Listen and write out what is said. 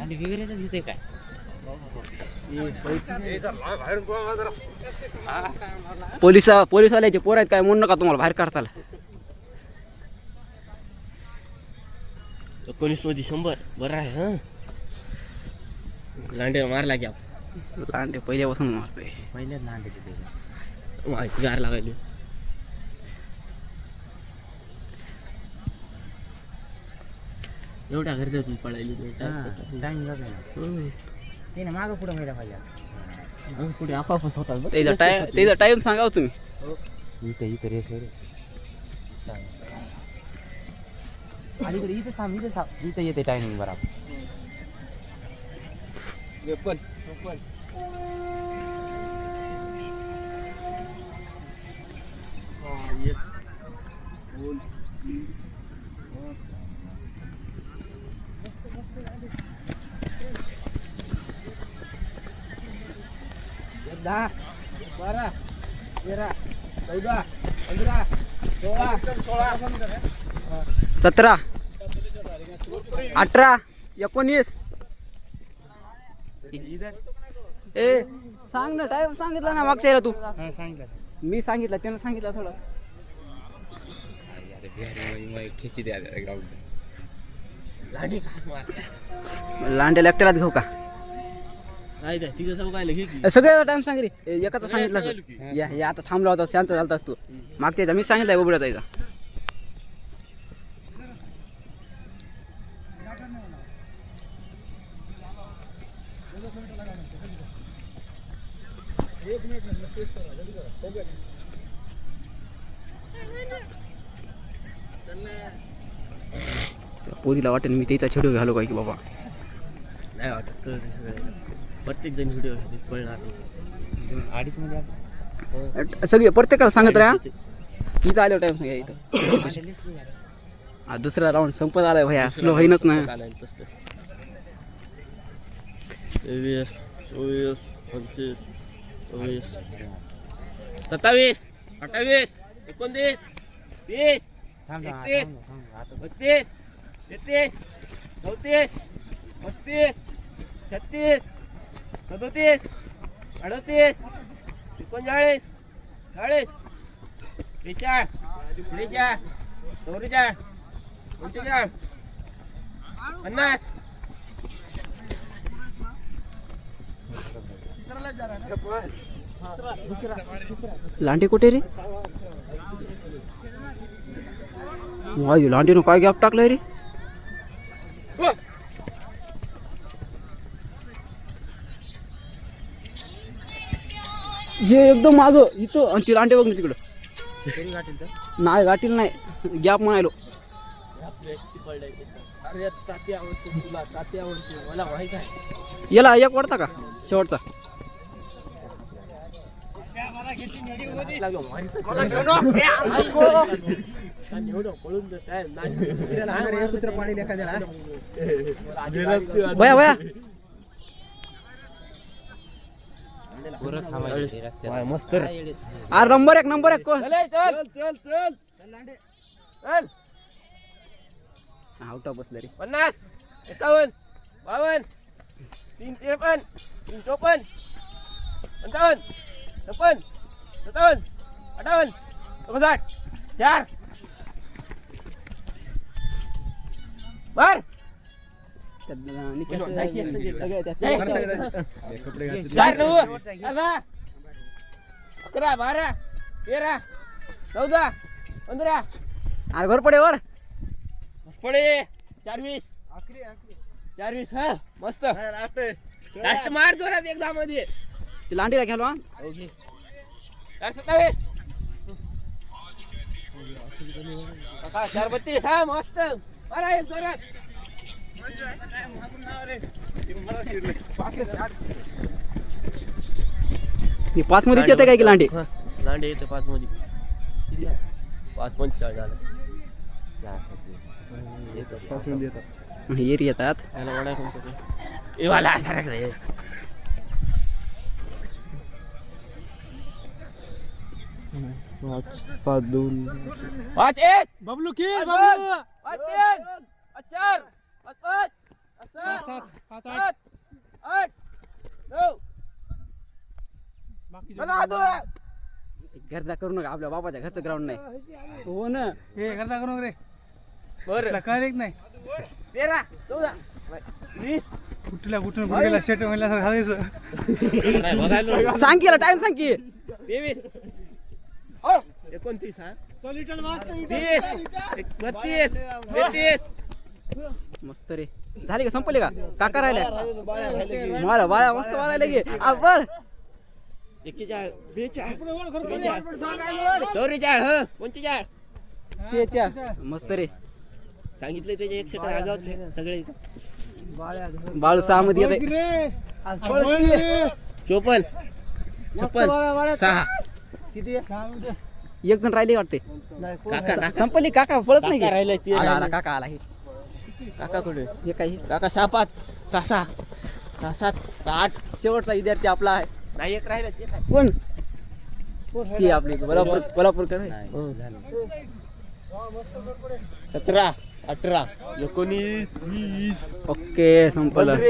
आणि वगैरेच घेते काय पोलिसवाल्याचे पोर आहेत काय म्हणू नका तुम्हाला बाहेर काढताला. 19 मध्ये 100 बरं आहे. हा लांडे मारला की आपण लांडे पहिल्यापासून मारतोय. पहिल्याच लांडे तिथे माहिती गार लागायली. एवढ्या घरी तुम्ही पडायली ते ना मागं पुढं व्हायला पाहिजे. पुढे आपापच होतात त्याचा टाइम सांगा तुम्ही. इथं रेस अलीकडे इथं थांब इथं येते टायमिंग बरोबर. दहा 12 13 14 15 16 17 18 19 ए सांग ना टाइम सांगितला ना मागच्या तू. मी सांगितलं त्यानं सांगितलं थोडं. लांड्याला एकट्यालाच घेऊ का सगळ्याचा टाइम सांग रे. एकाचा सांगितलं या आता थांबला होता शांत झालतास तू. मागच्या मी सांगितलंय उघड्या जायचा. पोरीला वाटेल मी त्याचा छेडू घालू काय की बाबा. नाही वाटत प्रत्येक जण व्हिडिओ पळणार 2:30 मध्ये सगळे प्रत्येकाला सांगत राहा. इथं आल्यावर टाइम सांगा. इथं दुसरा राऊंड संपत आलाय भैया. स्लो होईनच ना. 23 24 25 26 27 28 29 30 31 32 33 34 35 36 37 38 39 40 43 44 44 45 50 लांडे कुठे रे. लांडीनं काय गॅप टाकलाय रे. हे एकदम माग इथं आणि ती लांडे बघ ना तिकडं. नाही गाठील नाही गॅप म्हणायलो. याला एक वाढता का शेवटचा. भया भया मस्त अरे नंबर एक आउट बसलं रे. 50 51 52 353 354 55 56 57 58 59 4 बर 4 9 11 12 13 14 15 अरे भर पडे वर पडे 24 24 हा मस्त लास्ट मार जोरात एकदा मध्ये ती लांडीला घ्यालो. हा 427 432 हा मस्त मारा एक जोरात. ती 5 मध्ये येते काय की लांडी. लांडे येते 5 मध्ये 5 45 झालं. येरी येतात. 5 2 5 1 बबलू खेळ 5 3 5 4 5 5 5 7 7 5 8 8 9 गर्दा करू नका आपल्या बापाच्या घरचं ग्राउंड नाही हो ना हे करता करू रे बरं काय एक नाही 13 14 20 कुठल्या कुठून गेला शेट म्हणल्यासारखं घालायचं सांग की टाइम सांग की 23 29 हा 30 30 32 33 मस्त रे झाली का संपली का काका राहिल्या मला बाळा मस्त वाढायला गे आपण 41 42 44 45 मस्त रे सांगितलं त्याचे 1 सेकंद आगावच आहे सगळे बाळू 6 मध्ये येते रे 54 56 6 एक जण राहिले वाटते काका संपली काका पळत नाही काका राहिलाय, ते आला राहिलाय. काका आला हे काका कुठे हे काही काका 6 5 6 6 6 7 6 8 शेवटचा विद्यार्थी आपला आहे नाही एक राहिला ते काय कोण ती आपली कोल्हापूर कर 17 18 19 20 ओके संपलं